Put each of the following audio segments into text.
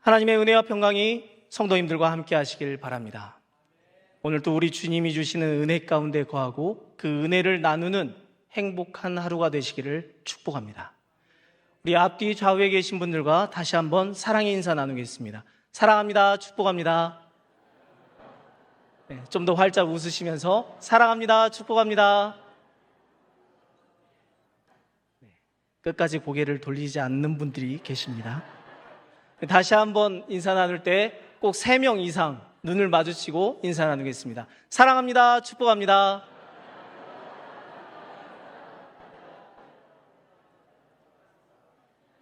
하나님의 은혜와 평강이 성도님들과 함께 하시길 바랍니다. 오늘도 우리 주님이 주시는 은혜 가운데 거하고 그 은혜를 나누는 행복한 하루가 되시기를 축복합니다. 우리 앞뒤 좌우에 계신 분들과 다시 한번 사랑의 인사 나누겠습니다. 사랑합니다. 축복합니다. 좀 더 활짝 웃으시면서 사랑합니다. 축복합니다. 끝까지 고개를 돌리지 않는 분들이 계십니다. 다시 한번 인사 나눌 때 꼭 3명 이상 눈을 마주치고 인사 나누겠습니다. 사랑합니다. 축복합니다.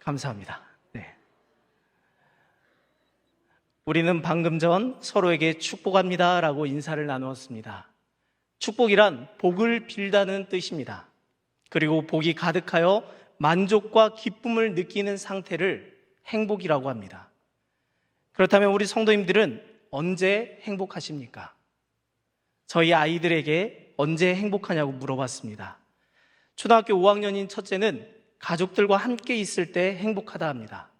감사합니다. 우리는 방금 전 서로에게 축복합니다 라고 인사를 나누었습니다. 축복이란 복을 빌다는 뜻입니다. 그리고 복이 가득하여 만족과 기쁨을 느끼는 상태를 행복이라고 합니다. 그렇다면 우리 성도님들은 언제 행복하십니까? 저희 아이들에게 언제 행복하냐고 물어봤습니다. 초등학교 5학년인 첫째는 가족들과 함께 있을 때 행복하다 합니다.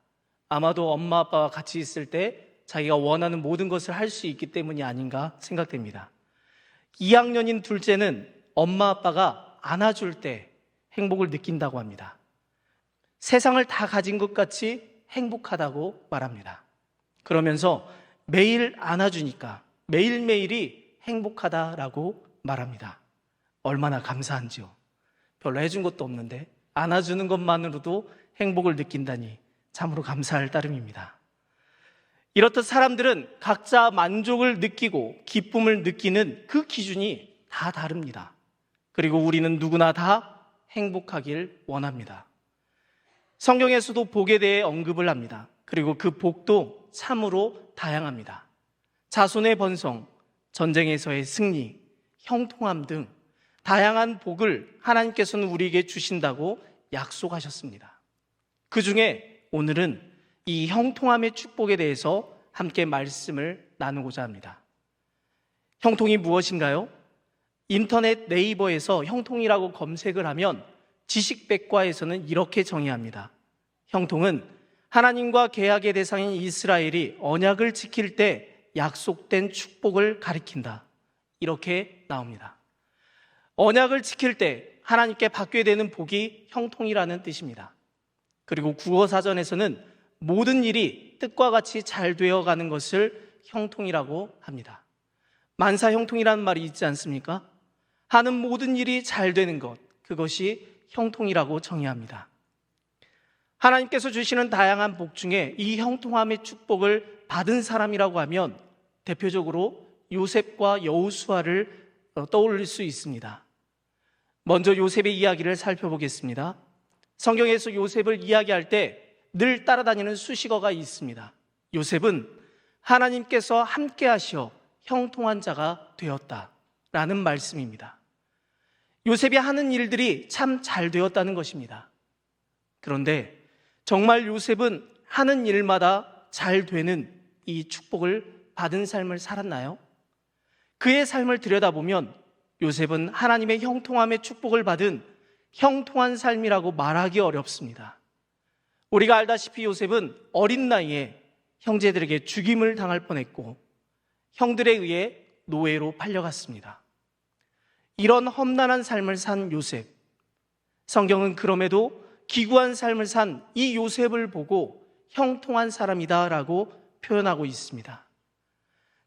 아마도 엄마 아빠와 같이 있을 때 자기가 원하는 모든 것을 할 수 있기 때문이 아닌가 생각됩니다. 2학년인 둘째는 엄마 아빠가 안아줄 때 행복을 느낀다고 합니다. 세상을 다 가진 것 같이 행복하다고 말합니다. 그러면서 매일 안아주니까 매일매일이 행복하다라고 말합니다. 얼마나 감사한지요. 별로 해준 것도 없는데 안아주는 것만으로도 행복을 느낀다니 참으로 감사할 따름입니다. 이렇듯 사람들은 각자 만족을 느끼고 기쁨을 느끼는 그 기준이 다 다릅니다. 그리고 우리는 누구나 다 행복하길 원합니다. 성경에서도 복에 대해 언급을 합니다. 그리고 그 복도 참으로 다양합니다. 자손의 번성, 전쟁에서의 승리, 형통함 등 다양한 복을 하나님께서는 우리에게 주신다고 약속하셨습니다. 그 중에 오늘은 이 형통함의 축복에 대해서 함께 말씀을 나누고자 합니다. 형통이 무엇인가요? 인터넷 네이버에서 형통이라고 검색을 하면 지식백과에서는 이렇게 정의합니다. 형통은 하나님과 계약의 대상인 이스라엘이 언약을 지킬 때 약속된 축복을 가리킨다. 이렇게 나옵니다. 언약을 지킬 때 하나님께 받게 되는 복이 형통이라는 뜻입니다. 그리고 국어사전에서는 모든 일이 뜻과 같이 잘 되어가는 것을 형통이라고 합니다. 만사형통이라는 말이 있지 않습니까? 하는 모든 일이 잘 되는 것, 그것이 형통이라고 정의합니다. 하나님께서 주시는 다양한 복 중에 이 형통함의 축복을 받은 사람이라고 하면 대표적으로 요셉과 여호수아를 떠올릴 수 있습니다. 먼저 요셉의 이야기를 살펴보겠습니다. 성경에서 요셉을 이야기할 때 늘 따라다니는 수식어가 있습니다. 요셉은 하나님께서 함께 하시어 형통한 자가 되었다라는 말씀입니다. 요셉이 하는 일들이 참 잘 되었다는 것입니다. 그런데 정말 요셉은 하는 일마다 잘 되는 이 축복을 받은 삶을 살았나요? 그의 삶을 들여다보면 요셉은 하나님의 형통함의 축복을 받은 형통한 삶이라고 말하기 어렵습니다. 우리가 알다시피 요셉은 어린 나이에 형제들에게 죽임을 당할 뻔했고 형들에 의해 노예로 팔려갔습니다. 이런 험난한 삶을 산 요셉, 성경은 그럼에도 기구한 삶을 산 이 요셉을 보고 형통한 사람이다라고 표현하고 있습니다.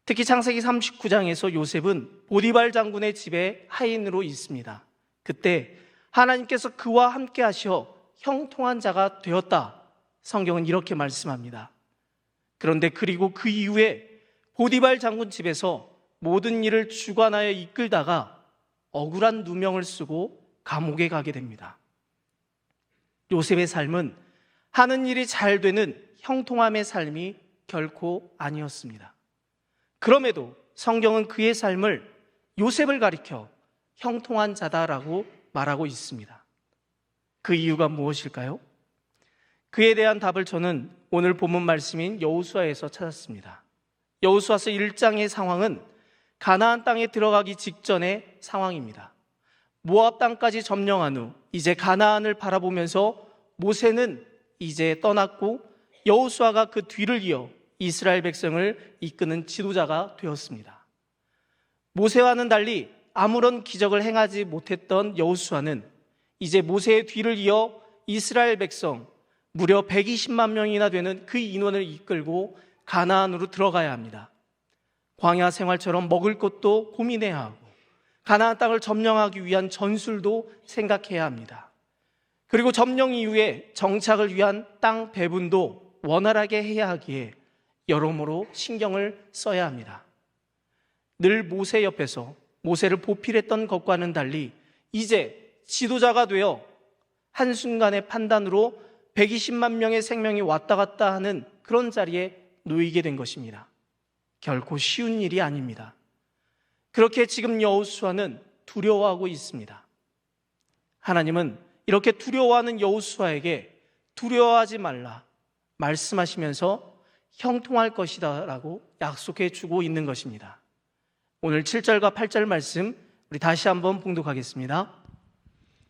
특히 창세기 39장에서 요셉은 보디발 장군의 집에 하인으로 있습니다. 그때 하나님께서 그와 함께 하셔 형통한 자가 되었다. 성경은 이렇게 말씀합니다. 그런데 그리고 그 이후에 보디발 장군 집에서 모든 일을 주관하여 이끌다가 억울한 누명을 쓰고 감옥에 가게 됩니다. 요셉의 삶은 하는 일이 잘 되는 형통함의 삶이 결코 아니었습니다. 그럼에도 성경은 그의 삶을 요셉을 가리켜 형통한 자다라고 말하고 있습니다. 그 이유가 무엇일까요? 그에 대한 답을 저는 오늘 본문 말씀인 여호수아에서 찾았습니다. 여호수아서 1장의 상황은 가나안 땅에 들어가기 직전의 상황입니다. 모압 땅까지 점령한 후 이제 가나안을 바라보면서 모세는 이제 떠났고 여호수아가 그 뒤를 이어 이스라엘 백성을 이끄는 지도자가 되었습니다. 모세와는 달리 아무런 기적을 행하지 못했던 여호수아는 이제 모세의 뒤를 이어 이스라엘 백성 무려 120만 명이나 되는 그 인원을 이끌고 가나안으로 들어가야 합니다. 광야 생활처럼 먹을 것도 고민해야 하고 가나안 땅을 점령하기 위한 전술도 생각해야 합니다. 그리고 점령 이후에 정착을 위한 땅 배분도 원활하게 해야 하기에 여러모로 신경을 써야 합니다. 늘 모세 옆에서 모세를 보필했던 것과는 달리 이제 지도자가 되어 한순간의 판단으로 120만 명의 생명이 왔다 갔다 하는 그런 자리에 놓이게 된 것입니다. 결코 쉬운 일이 아닙니다. 그렇게 지금 여호수아는 두려워하고 있습니다. 하나님은 이렇게 두려워하는 여호수아에게 두려워하지 말라 말씀하시면서 형통할 것이다 라고 약속해 주고 있는 것입니다. 오늘 7절과 8절 말씀 우리 다시 한번 봉독하겠습니다.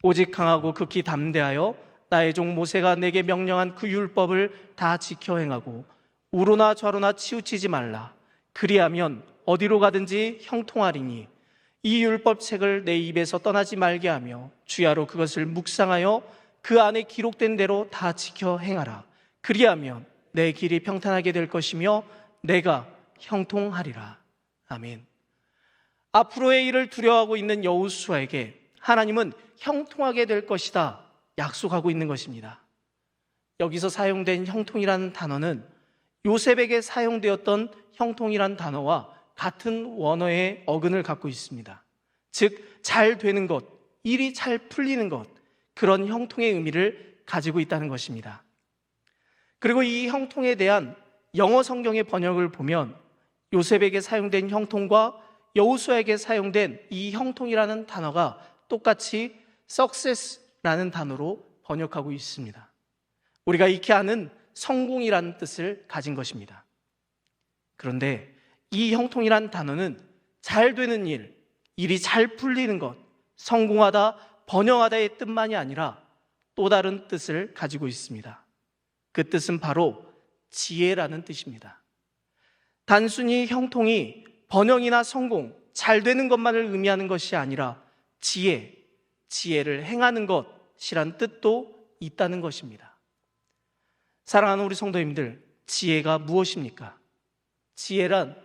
오직 강하고 극히 담대하여 나의 종 모세가 내게 명령한 그 율법을 다 지켜 행하고 우로나 좌로나 치우치지 말라. 그리하면 어디로 가든지 형통하리니 이 율법책을 내 입에서 떠나지 말게 하며 주야로 그것을 묵상하여 그 안에 기록된 대로 다 지켜 행하라. 그리하면 내 길이 평탄하게 될 것이며 내가 형통하리라. 아멘. 앞으로의 일을 두려워하고 있는 여호수아에게 하나님은 형통하게 될 것이다 약속하고 있는 것입니다. 여기서 사용된 형통이라는 단어는 요셉에게 사용되었던 형통이라는 단어와 같은 원어의 어근을 갖고 있습니다. 즉, 잘 되는 것, 일이 잘 풀리는 것, 그런 형통의 의미를 가지고 있다는 것입니다. 그리고 이 형통에 대한 영어 성경의 번역을 보면 요셉에게 사용된 형통과 여호수아에게 사용된 이 형통이라는 단어가 똑같이 success라는 단어로 번역하고 있습니다. 우리가 익히 아는 성공이라는 뜻을 가진 것입니다. 그런데 이 형통이라는 단어는 잘 되는 일, 일이 잘 풀리는 것, 성공하다, 번영하다의 뜻만이 아니라 또 다른 뜻을 가지고 있습니다. 그 뜻은 바로 지혜라는 뜻입니다. 단순히 형통이 번영이나 성공, 잘 되는 것만을 의미하는 것이 아니라 지혜를 행하는 것이란 뜻도 있다는 것입니다. 사랑하는 우리 성도님들, 지혜가 무엇입니까? 지혜란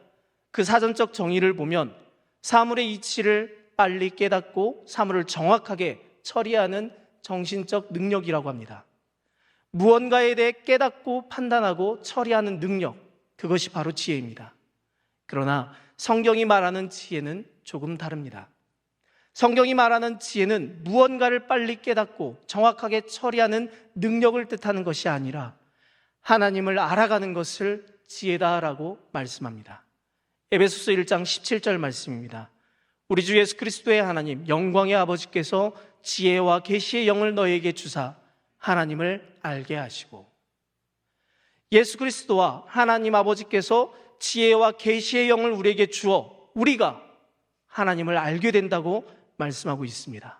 그 사전적 정의를 보면 사물의 이치를 빨리 깨닫고 사물을 정확하게 처리하는 정신적 능력이라고 합니다. 무언가에 대해 깨닫고 판단하고 처리하는 능력, 그것이 바로 지혜입니다. 그러나 성경이 말하는 지혜는 조금 다릅니다. 성경이 말하는 지혜는 무언가를 빨리 깨닫고 정확하게 처리하는 능력을 뜻하는 것이 아니라 하나님을 알아가는 것을 지혜다라고 말씀합니다. 에베소서 1장 17절 말씀입니다. 우리 주 예수 그리스도의 하나님 영광의 아버지께서 지혜와 계시의 영을 너에게 주사 하나님을 알게 하시고, 예수 그리스도와 하나님 아버지께서 지혜와 계시의 영을 우리에게 주어 우리가 하나님을 알게 된다고 말씀하고 있습니다.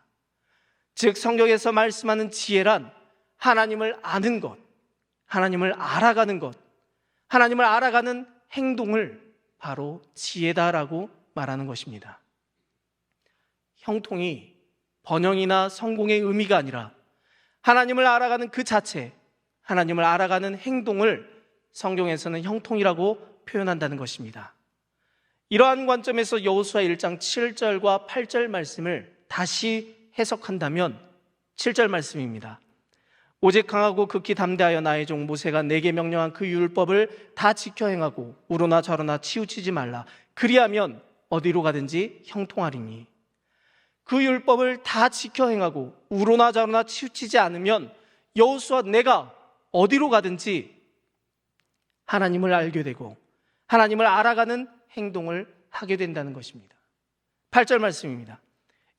즉 성경에서 말씀하는 지혜란 하나님을 아는 것, 하나님을 알아가는 것, 하나님을 알아가는 행동을 바로 지혜다라고 말하는 것입니다. 형통이 번영이나 성공의 의미가 아니라 하나님을 알아가는 그 자체, 하나님을 알아가는 행동을 성경에서는 형통이라고 표현한다는 것입니다. 이러한 관점에서 여호수아 1장 7절과 8절 말씀을 다시 해석한다면 7절 말씀입니다. 오직 강하고 극히 담대하여 나의 종 모세가 내게 명령한 그 율법을 다 지켜 행하고 우로나 좌로나 치우치지 말라. 그리하면 어디로 가든지 형통하리니. 그 율법을 다 지켜 행하고 우로나 좌로나 치우치지 않으면 여호수아 내가 어디로 가든지 하나님을 알게 되고 하나님을 알아가는 행동을 하게 된다는 것입니다. 8절 말씀입니다.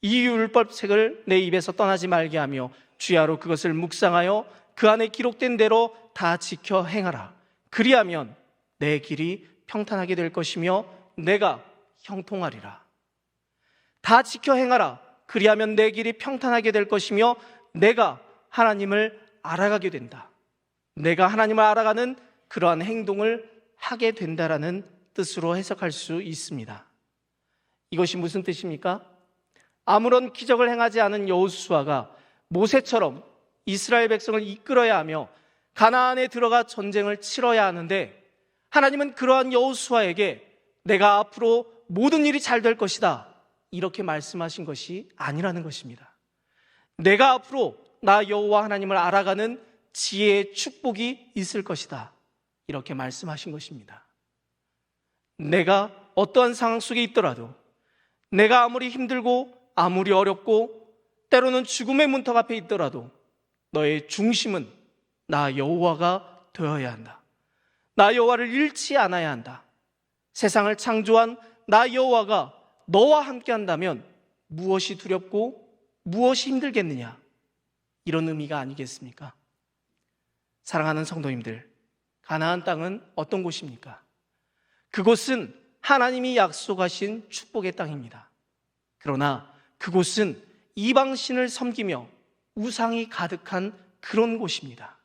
이 율법책을 내 입에서 떠나지 말게 하며 주야로 그것을 묵상하여 그 안에 기록된 대로 다 지켜 행하라. 그리하면 내 길이 평탄하게 될 것이며 내가 형통하리라. 다 지켜 행하라. 그리하면 내 길이 평탄하게 될 것이며 내가 하나님을 알아가게 된다. 내가 하나님을 알아가는 그러한 행동을 하게 된다라는 뜻으로 해석할 수 있습니다. 이것이 무슨 뜻입니까? 아무런 기적을 행하지 않은 여호수아가 모세처럼 이스라엘 백성을 이끌어야 하며 가나안에 들어가 전쟁을 치러야 하는데, 하나님은 그러한 여호수아에게 내가 앞으로 모든 일이 잘 될 것이다 이렇게 말씀하신 것이 아니라는 것입니다. 내가 앞으로 나 여호와 하나님을 알아가는 지혜의 축복이 있을 것이다 이렇게 말씀하신 것입니다. 내가 어떠한 상황 속에 있더라도, 내가 아무리 힘들고 아무리 어렵고 때로는 죽음의 문턱 앞에 있더라도 너의 중심은 나 여호와가 되어야 한다. 나 여호와를 잃지 않아야 한다. 세상을 창조한 나 여호와가 너와 함께 한다면 무엇이 두렵고 무엇이 힘들겠느냐, 이런 의미가 아니겠습니까? 사랑하는 성도님들, 가나안 땅은 어떤 곳입니까? 그곳은 하나님이 약속하신 축복의 땅입니다. 그러나 그곳은 이방신을 섬기며 우상이 가득한 그런 곳입니다.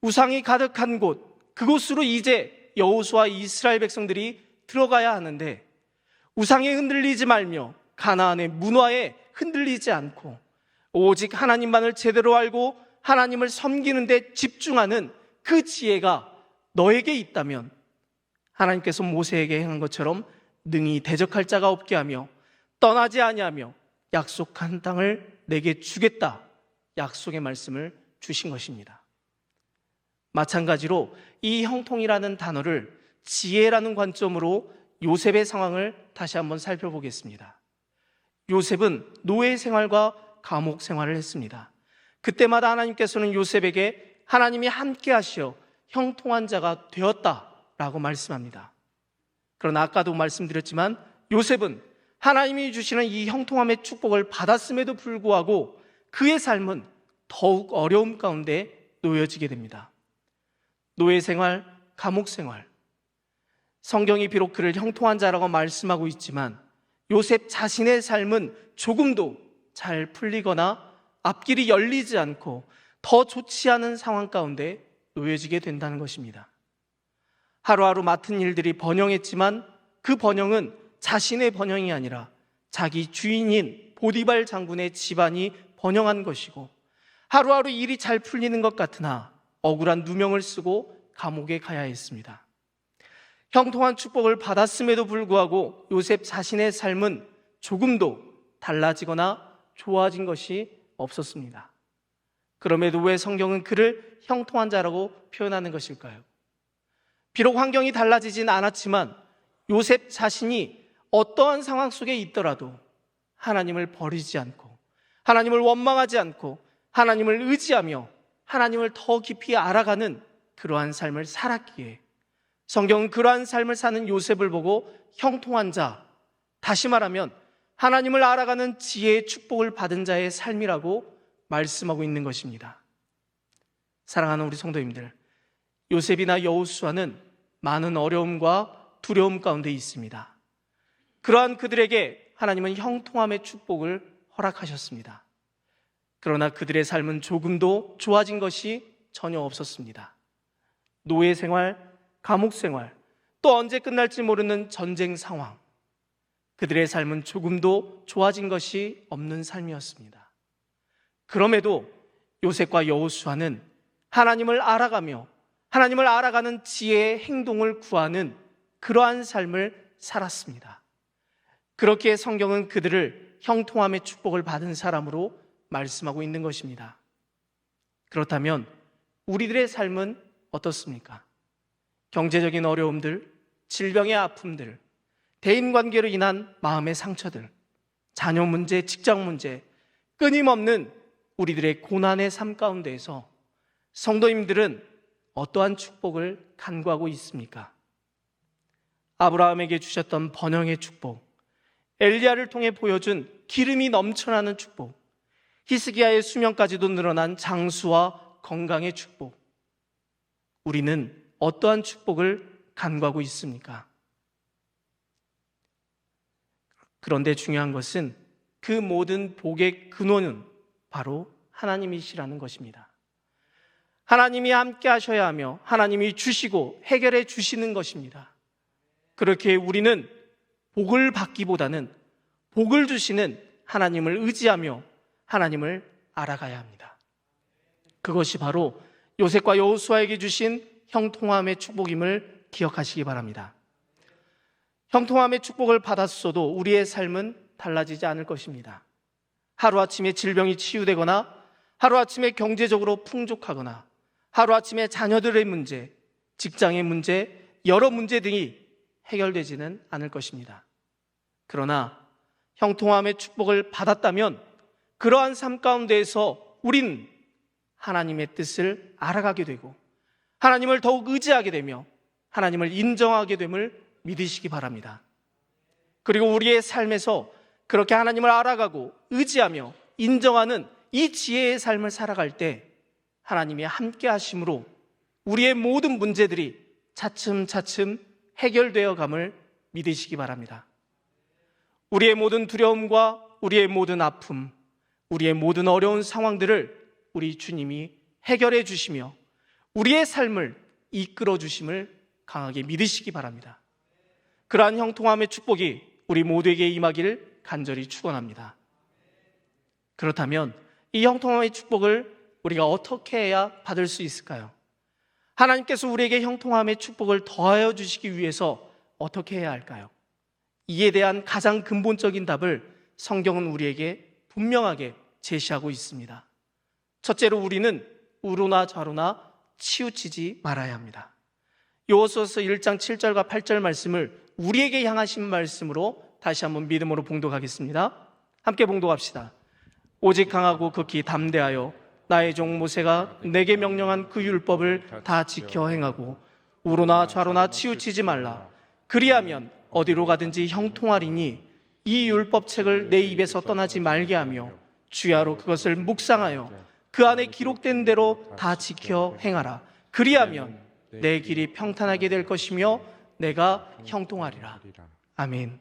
우상이 가득한 곳, 그곳으로 이제 여호수아 이스라엘 백성들이 들어가야 하는데, 우상에 흔들리지 말며 가나안의 문화에 흔들리지 않고 오직 하나님만을 제대로 알고 하나님을 섬기는 데 집중하는 그 지혜가 너에게 있다면, 하나님께서 모세에게 행한 것처럼 능히 대적할 자가 없게 하며 떠나지 아니하며 약속한 땅을 내게 주겠다 약속의 말씀을 주신 것입니다. 마찬가지로 이 형통이라는 단어를 지혜라는 관점으로 요셉의 상황을 다시 한번 살펴보겠습니다. 요셉은 노예 생활과 감옥 생활을 했습니다. 그때마다 하나님께서는 요셉에게 하나님이 함께 하시어 형통한 자가 되었다라고 말씀합니다. 그러나 아까도 말씀드렸지만 요셉은 하나님이 주시는 이 형통함의 축복을 받았음에도 불구하고 그의 삶은 더욱 어려움 가운데 놓여지게 됩니다. 노예 생활, 감옥 생활, 성경이 비록 그를 형통한 자라고 말씀하고 있지만 요셉 자신의 삶은 조금도 잘 풀리거나 앞길이 열리지 않고 더 좋지 않은 상황 가운데 놓여지게 된다는 것입니다. 하루하루 맡은 일들이 번영했지만 그 번영은 자신의 번영이 아니라 자기 주인인 보디발 장군의 집안이 번영한 것이고, 하루하루 일이 잘 풀리는 것 같으나 억울한 누명을 쓰고 감옥에 가야 했습니다. 형통한 축복을 받았음에도 불구하고 요셉 자신의 삶은 조금도 달라지거나 좋아진 것이 없었습니다. 그럼에도 왜 성경은 그를 형통한 자라고 표현하는 것일까요? 비록 환경이 달라지진 않았지만 요셉 자신이 어떠한 상황 속에 있더라도 하나님을 버리지 않고 하나님을 원망하지 않고 하나님을 의지하며 하나님을 더 깊이 알아가는 그러한 삶을 살았기에 성경은 그러한 삶을 사는 요셉을 보고 형통한 자, 다시 말하면 하나님을 알아가는 지혜의 축복을 받은 자의 삶이라고 말씀하고 있는 것입니다. 사랑하는 우리 성도님들, 요셉이나 여호수아는 많은 어려움과 두려움 가운데 있습니다. 그러한 그들에게 하나님은 형통함의 축복을 허락하셨습니다. 그러나 그들의 삶은 조금도 좋아진 것이 전혀 없었습니다. 노예 생활, 감옥 생활, 또 언제 끝날지 모르는 전쟁 상황, 그들의 삶은 조금도 좋아진 것이 없는 삶이었습니다. 그럼에도 요셉과 여호수아는 하나님을 알아가며 하나님을 알아가는 지혜의 행동을 구하는 그러한 삶을 살았습니다. 그렇게 성경은 그들을 형통함의 축복을 받은 사람으로 말씀하고 있는 것입니다. 그렇다면 우리들의 삶은 어떻습니까? 경제적인 어려움들, 질병의 아픔들, 대인관계로 인한 마음의 상처들, 자녀 문제, 직장 문제, 끊임없는 우리들의 고난의 삶 가운데에서 성도님들은 어떠한 축복을 간구하고 있습니까? 아브라함에게 주셨던 번영의 축복, 엘리야를 통해 보여준 기름이 넘쳐나는 축복, 히스기야의 수명까지도 늘어난 장수와 건강의 축복, 우리는 어떠한 축복을 간구하고 있습니까? 그런데 중요한 것은 그 모든 복의 근원은 바로 하나님이시라는 것입니다. 하나님이 함께 하셔야 하며 하나님이 주시고 해결해 주시는 것입니다. 그렇게 우리는 복을 받기보다는 복을 주시는 하나님을 의지하며 하나님을 알아가야 합니다. 그것이 바로 요셉과 여호수아에게 주신 형통함의 축복임을 기억하시기 바랍니다. 형통함의 축복을 받았어도 우리의 삶은 달라지지 않을 것입니다. 하루아침에 질병이 치유되거나 하루아침에 경제적으로 풍족하거나 하루아침에 자녀들의 문제, 직장의 문제, 여러 문제 등이 해결되지는 않을 것입니다. 그러나 형통함의 축복을 받았다면 그러한 삶 가운데에서 우린 하나님의 뜻을 알아가게 되고 하나님을 더욱 의지하게 되며 하나님을 인정하게 됨을 믿으시기 바랍니다. 그리고 우리의 삶에서 그렇게 하나님을 알아가고 의지하며 인정하는 이 지혜의 삶을 살아갈 때 하나님이 함께 하심으로 우리의 모든 문제들이 차츰차츰 해결되어 감을 믿으시기 바랍니다. 우리의 모든 두려움과 우리의 모든 아픔, 우리의 모든 어려운 상황들을 우리 주님이 해결해 주시며 우리의 삶을 이끌어 주심을 강하게 믿으시기 바랍니다. 그러한 형통함의 축복이 우리 모두에게 임하기를 간절히 축원합니다. 그렇다면 이 형통함의 축복을 우리가 어떻게 해야 받을 수 있을까요? 하나님께서 우리에게 형통함의 축복을 더하여 주시기 위해서 어떻게 해야 할까요? 이에 대한 가장 근본적인 답을 성경은 우리에게 분명하게 제시하고 있습니다. 첫째로 우리는 우로나 좌로나 치우치지 말아야 합니다. 요호수아서 1장 7절과 8절 말씀을 우리에게 향하신 말씀으로 다시 한번 믿음으로 봉독하겠습니다. 함께 봉독합시다. 오직 강하고 극히 담대하여 나의 종 모세가 내게 명령한 그 율법을 다 지켜 행하고 우로나 좌로나 치우치지 말라. 그리하면 어디로 가든지 형통하리니 이 율법책을 내 입에서 떠나지 말게 하며 주야로 그것을 묵상하여 그 안에 기록된 대로 다 지켜 행하라. 그리하면 내 길이 평탄하게 될 것이며 내가 형통하리라. 아멘.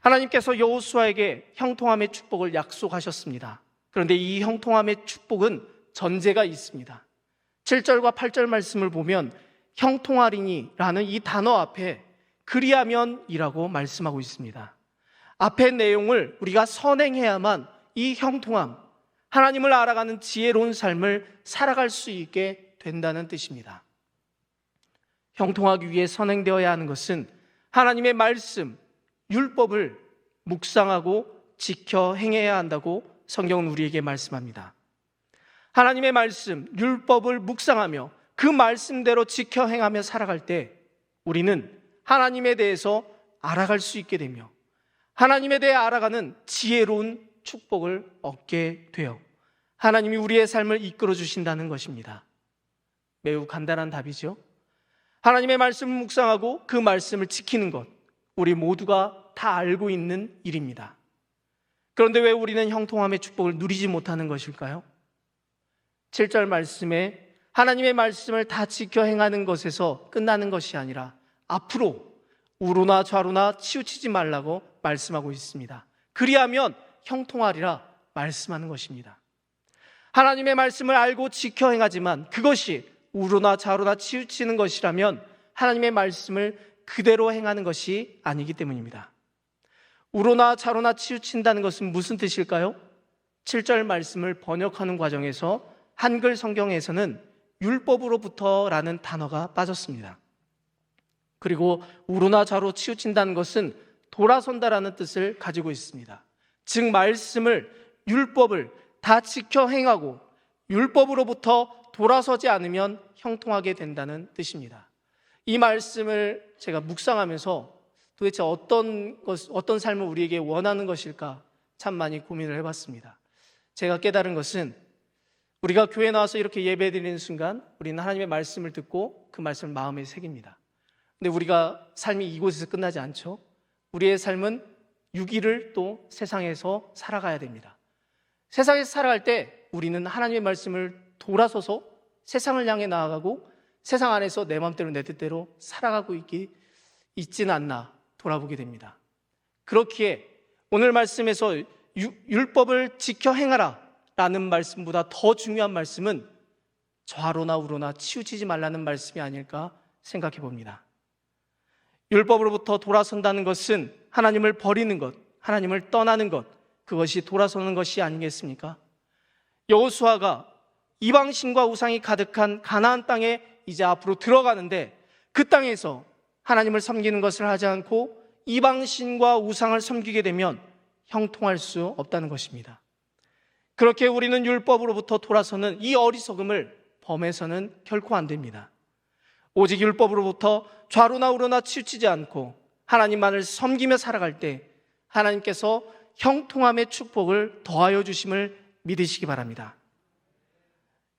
하나님께서 여호수아에게 형통함의 축복을 약속하셨습니다. 그런데 이 형통함의 축복은 전제가 있습니다. 7절과 8절 말씀을 보면 형통하리니라는 이 단어 앞에 그리하면이라고 말씀하고 있습니다. 앞의 내용을 우리가 선행해야만 이 형통함, 하나님을 알아가는 지혜로운 삶을 살아갈 수 있게 된다는 뜻입니다. 형통하기 위해 선행되어야 하는 것은 하나님의 말씀, 율법을 묵상하고 지켜 행해야 한다고 성경은 우리에게 말씀합니다. 하나님의 말씀, 율법을 묵상하며 그 말씀대로 지켜 행하며 살아갈 때 우리는 하나님에 대해서 알아갈 수 있게 되며 하나님에 대해 알아가는 지혜로운 축복을 얻게 되어 하나님이 우리의 삶을 이끌어 주신다는 것입니다. 매우 간단한 답이죠. 하나님의 말씀을 묵상하고 그 말씀을 지키는 것, 우리 모두가 다 알고 있는 일입니다. 그런데 왜 우리는 형통함의 축복을 누리지 못하는 것일까요? 7절 말씀에 하나님의 말씀을 다 지켜 행하는 것에서 끝나는 것이 아니라 앞으로 우로나 좌로나 치우치지 말라고 말씀하고 있습니다. 그리하면 형통하리라 말씀하는 것입니다. 하나님의 말씀을 알고 지켜 행하지만 그것이 우로나 좌로나 치우치는 것이라면 하나님의 말씀을 그대로 행하는 것이 아니기 때문입니다. 우로나 좌로나 치우친다는 것은 무슨 뜻일까요? 7절 말씀을 번역하는 과정에서 한글 성경에서는 율법으로부터라는 단어가 빠졌습니다. 그리고 우로나 좌로 치우친다는 것은 돌아선다라는 뜻을 가지고 있습니다. 즉 말씀을, 율법을 다 지켜 행하고 율법으로부터 돌아서지 않으면 형통하게 된다는 뜻입니다. 이 말씀을 제가 묵상하면서 도대체 어떤 삶을 우리에게 원하는 것일까 참 많이 고민을 해봤습니다. 제가 깨달은 것은 우리가 교회 나와서 이렇게 예배드리는 순간 우리는 하나님의 말씀을 듣고 그 말씀을 마음에 새깁니다. 근데 우리가 삶이 이곳에서 끝나지 않죠. 우리의 삶은 6일을 또 세상에서 살아가야 됩니다. 세상에서 살아갈 때 우리는 하나님의 말씀을 돌아서서 세상을 향해 나아가고 세상 안에서 내 마음대로 내 뜻대로 살아가고 있지는 않나 돌아보게 됩니다. 그렇기에 오늘 말씀에서 율법을 지켜 행하라 라는 말씀보다 더 중요한 말씀은 좌로나 우로나 치우치지 말라는 말씀이 아닐까 생각해 봅니다. 율법으로부터 돌아선다는 것은 하나님을 버리는 것, 하나님을 떠나는 것, 그것이 돌아서는 것이 아니겠습니까? 여호수아가 이방신과 우상이 가득한 가나안 땅에 이제 앞으로 들어가는데, 그 땅에서 하나님을 섬기는 것을 하지 않고 이방신과 우상을 섬기게 되면 형통할 수 없다는 것입니다. 그렇게 우리는 율법으로부터 돌아서는 이 어리석음을 범해서는 결코 안 됩니다. 오직 율법으로부터 좌로나 우로나 치우치지 않고 하나님만을 섬기며 살아갈 때 하나님께서 형통함의 축복을 더하여 주심을 믿으시기 바랍니다.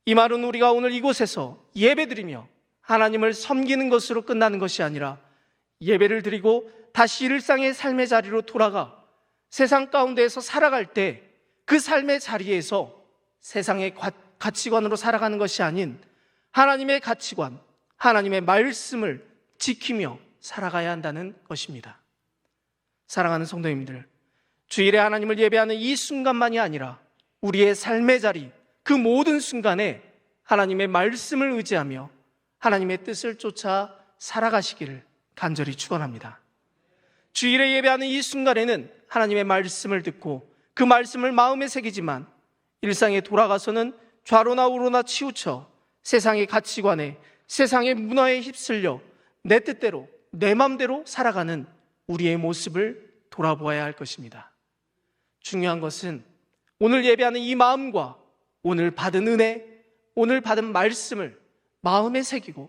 이 말은 우리가 오늘 이곳에서 예배드리며 하나님을 섬기는 것으로 끝나는 것이 아니라, 예배를 드리고 다시 일상의 삶의 자리로 돌아가 세상 가운데에서 살아갈 때 그 삶의 자리에서 세상의 가치관으로 살아가는 것이 아닌 하나님의 가치관, 하나님의 말씀을 지키며 살아가야 한다는 것입니다. 사랑하는 성도님들, 주일에 하나님을 예배하는 이 순간만이 아니라 우리의 삶의 자리, 그 모든 순간에 하나님의 말씀을 의지하며 하나님의 뜻을 쫓아 살아가시기를 간절히 축원합니다. 주일에 예배하는 이 순간에는 하나님의 말씀을 듣고 그 말씀을 마음에 새기지만, 일상에 돌아가서는 좌로나 우로나 치우쳐 세상의 가치관에, 세상의 문화에 휩쓸려 내 뜻대로, 내 맘대로 살아가는 우리의 모습을 돌아보아야 할 것입니다. 중요한 것은 오늘 예배하는 이 마음과 오늘 받은 은혜, 오늘 받은 말씀을 마음에 새기고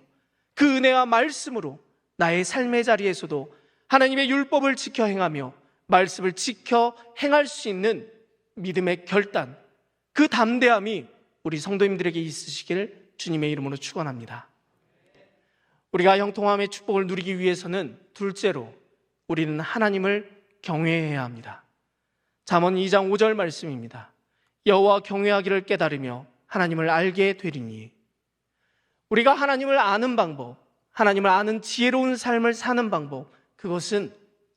그 은혜와 말씀으로 나의 삶의 자리에서도 하나님의 율법을 지켜 행하며 말씀을 지켜 행할 수 있는 믿음의 결단, 그 담대함이 우리 성도님들에게 있으시길 주님의 이름으로 축원합니다. 우리가 형통함의 축복을 누리기 위해서는 둘째로 우리는 하나님을 경외해야 합니다. 잠언 2장 5절 말씀입니다. 여호와 경외하기를 깨달으며 하나님을 알게 되리니. 우리가 하나님을 아는 방법, 하나님을 아는 지혜로운 삶을 사는 방법, 그것은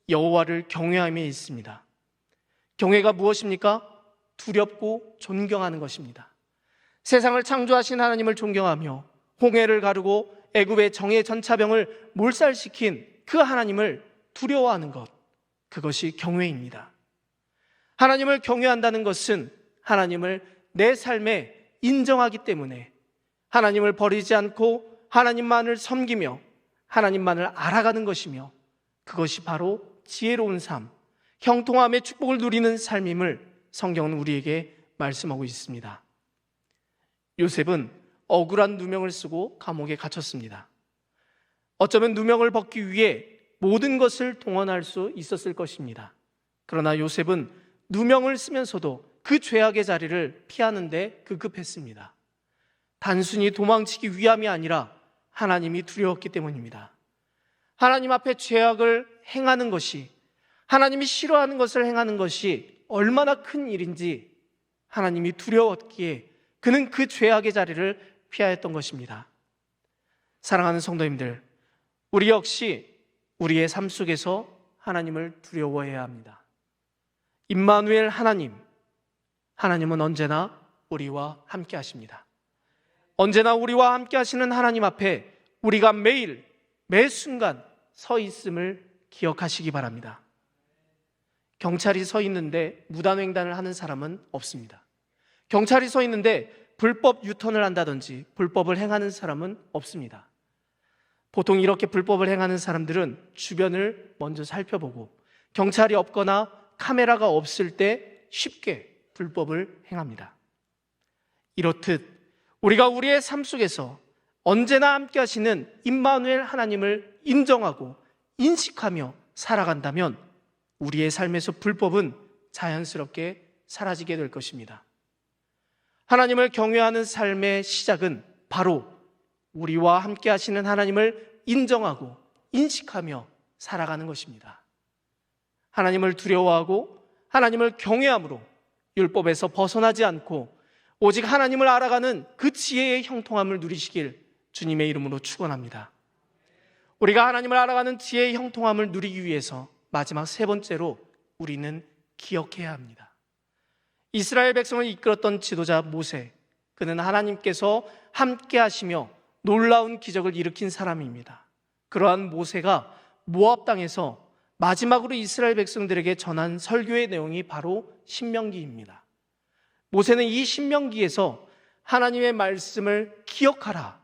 여호와를 경외함에 있습니다. 경외가 무엇입니까? 두렵고 존경하는 것입니다. 세상을 창조하신 하나님을 존경하며 홍해를 가르고 애굽의 정예 전차병을 몰살시킨 그 하나님을 두려워하는 것, 그것이 경외입니다. 하나님을 경외한다는 것은 하나님을 내 삶에 인정하기 때문에 하나님을 버리지 않고 하나님만을 섬기며 하나님만을 알아가는 것이며, 그것이 바로 지혜로운 삶, 형통함의 축복을 누리는 삶임을 성경은 우리에게 말씀하고 있습니다. 요셉은 억울한 누명을 쓰고 감옥에 갇혔습니다. 어쩌면 누명을 벗기 위해 모든 것을 동원할 수 있었을 것입니다. 그러나 요셉은 누명을 쓰면서도 그 죄악의 자리를 피하는 데 급급했습니다. 단순히 도망치기 위함이 아니라 하나님이 두려웠기 때문입니다. 하나님 앞에 죄악을 행하는 것이, 하나님이 싫어하는 것을 행하는 것이 얼마나 큰 일인지 하나님이 두려웠기에 그는 그 죄악의 자리를 피하였던 것입니다. 사랑하는 성도님들, 우리 역시 우리의 삶 속에서 하나님을 두려워해야 합니다. 임마누엘 하나님은 언제나 우리와 함께 하십니다. 언제나 우리와 함께 하시는 하나님 앞에 우리가 매일, 매 순간 서 있음을 기억하시기 바랍니다. 경찰이 서 있는데 무단횡단을 하는 사람은 없습니다. 경찰이 서 있는데 불법 유턴을 한다든지 불법을 행하는 사람은 없습니다. 보통 이렇게 불법을 행하는 사람들은 주변을 먼저 살펴보고 경찰이 없거나 카메라가 없을 때 쉽게 불법을 행합니다. 이렇듯 우리가 우리의 삶 속에서 언제나 함께 하시는 임마누엘 하나님을 인정하고 인식하며 살아간다면 우리의 삶에서 불법은 자연스럽게 사라지게 될 것입니다. 하나님을 경외하는 삶의 시작은 바로 우리와 함께 하시는 하나님을 인정하고 인식하며 살아가는 것입니다. 하나님을 두려워하고 하나님을 경외함으로 율법에서 벗어나지 않고 오직 하나님을 알아가는 그 지혜의 형통함을 누리시길 주님의 이름으로 축원합니다. 우리가 하나님을 알아가는 지혜의 형통함을 누리기 위해서 마지막 세 번째로 우리는 기억해야 합니다. 이스라엘 백성을 이끌었던 지도자 모세, 그는 하나님께서 함께 하시며 놀라운 기적을 일으킨 사람입니다. 그러한 모세가 모압 땅에서 마지막으로 이스라엘 백성들에게 전한 설교의 내용이 바로 신명기입니다. 모세는 이 신명기에서 하나님의 말씀을 기억하라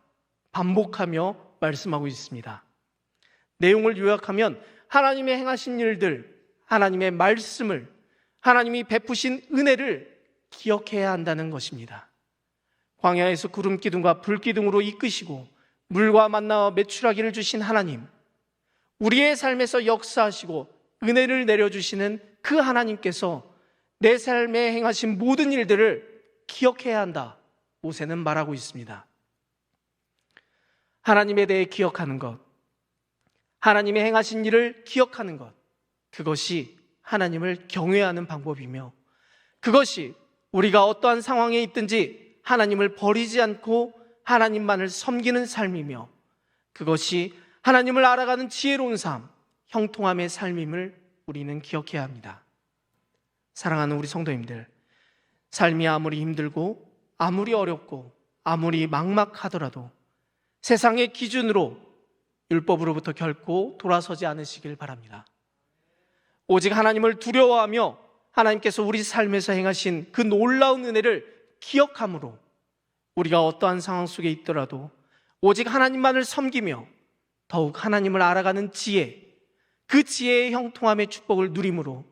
반복하며 말씀하고 있습니다. 내용을 요약하면 하나님의 행하신 일들, 하나님의 말씀을, 하나님이 베푸신 은혜를 기억해야 한다는 것입니다. 광야에서 구름 기둥과 불 기둥으로 이끄시고 물과 만나와 메추라기를 주신 하나님, 우리의 삶에서 역사하시고 은혜를 내려주시는 그 하나님께서 내 삶에 행하신 모든 일들을 기억해야 한다, 모세는 말하고 있습니다. 하나님에 대해 기억하는 것, 하나님의 행하신 일을 기억하는 것, 그것이 하나님을 경외하는 방법이며, 그것이 우리가 어떠한 상황에 있든지 하나님을 버리지 않고 하나님만을 섬기는 삶이며, 그것이 하나님을 알아가는 지혜로운 삶, 형통함의 삶임을 우리는 기억해야 합니다. 사랑하는 우리 성도님들, 삶이 아무리 힘들고 아무리 어렵고 아무리 막막하더라도 세상의 기준으로 율법으로부터 결코 돌아서지 않으시길 바랍니다. 오직 하나님을 두려워하며 하나님께서 우리 삶에서 행하신 그 놀라운 은혜를 기억함으로 우리가 어떠한 상황 속에 있더라도 오직 하나님만을 섬기며 더욱 하나님을 알아가는 지혜, 그 지혜의 형통함의 축복을 누림으로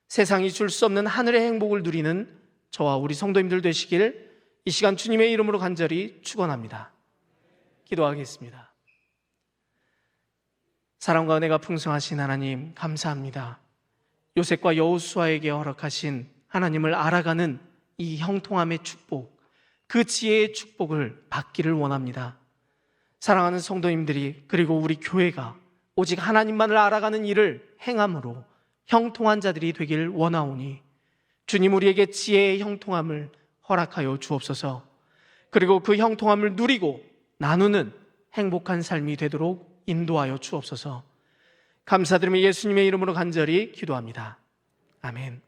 세상이 줄 수 없는 하늘의 행복을 누리는 저와 우리 성도님들 되시길 이 시간 주님의 이름으로 간절히 축원합니다. 기도하겠습니다. 사랑과 은혜가 풍성하신 하나님, 감사합니다. 요셉과 여호수아에게 허락하신 하나님을 알아가는 이 형통함의 축복, 그 지혜의 축복을 받기를 원합니다. 사랑하는 성도님들이, 그리고 우리 교회가 오직 하나님만을 알아가는 일을 행함으로 형통한 자들이 되길 원하오니 주님, 우리에게 지혜의 형통함을 허락하여 주옵소서. 그리고 그 형통함을 누리고 나누는 행복한 삶이 되도록 인도하여 주옵소서. 감사드리며 예수님의 이름으로 간절히 기도합니다. 아멘.